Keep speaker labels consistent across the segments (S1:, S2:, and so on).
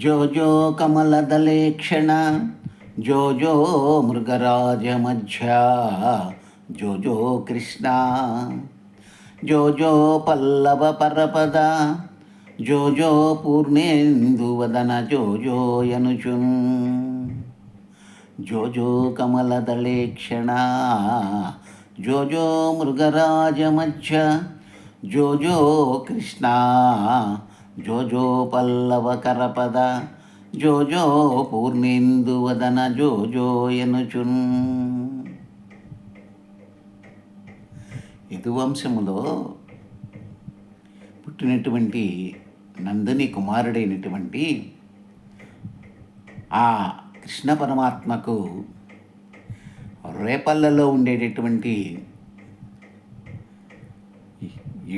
S1: జో జో కమలదలేక్షణ జో జో మృగరాజమధ్య జో జో కృష్ణ జో జో పల్లవ పరపద జో జో పూర్ణేందువదన జో జో యనుచున్ జో జో కమలదళేక్షణ జో జో మృగరాజమధ్య జో జో కృష్ణ జో జో పల్లవ కరపద జో జో పూర్ణేందువదన జో జో యనుచున్. యదువంశములో పుట్టినటువంటి నందుని కుమారుడైనటువంటి ఆ కృష్ణ పరమాత్మకు రేపల్లలో ఉండేటటువంటి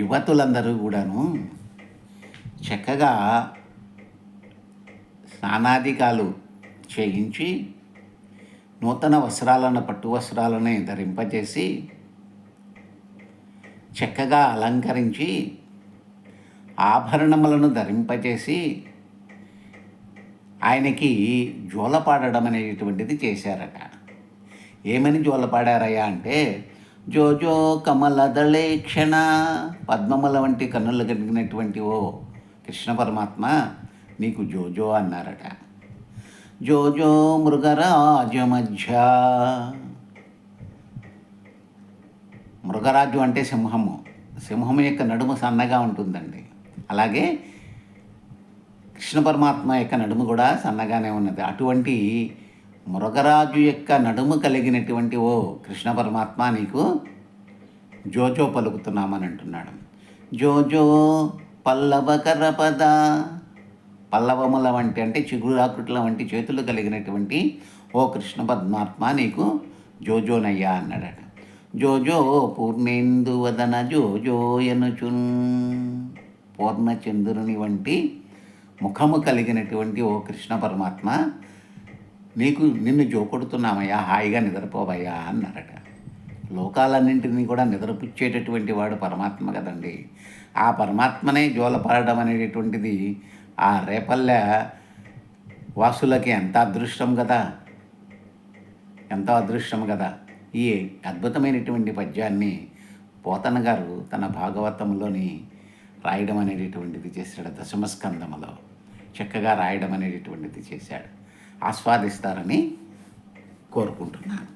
S1: యువతులందరూ కూడాను చక్కగా స్నానాదికాలు చేయించి నూతన వస్త్రాలను పట్టు వస్త్రాలని ధరింపజేసి చక్కగా అలంకరించి ఆభరణములను ధరింపజేసి ఆయనకి జోలపాడడం అనేటువంటిది చేశారట. ఏమని జోలపాడారయ్యా అంటే జో జో కమలదళేక్షణ, పద్మముల వంటి కన్నులు కలిగినటువంటి ఓ కృష్ణ పరమాత్మ నీకు జోజో అన్నారట. జోజో మృగరాజ మధ్య, మృగరాజు అంటే సింహము, సింహం యొక్క నడుము సన్నగా ఉంటుందండి. అలాగే కృష్ణ పరమాత్మ యొక్క నడుము కూడా సన్నగానే ఉన్నది. అటువంటి మృగరాజు యొక్క నడుము కలిగినటువంటి ఓ కృష్ణ పరమాత్మ నీకు జోజో పలుకుతున్నామని అంటున్నాడు. జోజో పల్లవ కరపద, పల్లవముల వంటి అంటే చిగురాకుట్ల వంటి చేతులు కలిగినటువంటి ఓ కృష్ణ పరమాత్మ నీకు జోజోనయ్యా అన్నాడట. జోజో పూర్ణేందువదన జోజో యనుచున్, పూర్ణచంద్రుని వంటి ముఖము కలిగినటువంటి ఓ కృష్ణ పరమాత్మ నిన్ను జోకొడుతున్నామయ్యా, హాయిగా నిద్రపోవయ్యా అన్నారట. లోకాలన్నింటినీ కూడా నిద్రపుచ్చేటటువంటి వాడు పరమాత్మ కదండి. ఆ పరమాత్మనే జోలపాడడం అనేటటువంటిది ఆ రేపల్లె వాసులకి ఎంత అదృష్టం కదా, ఎంతో అదృష్టం కదా. ఈ అద్భుతమైనటువంటి పద్యాన్ని పోతన గారు తన భాగవతంలోని రాయడం అనేటటువంటిది చేశాడు. దశమస్కందములో చక్కగా రాయడం అనేటటువంటిది చేశాడు. ఆస్వాదిస్తారని కోరుకుంటున్నాను.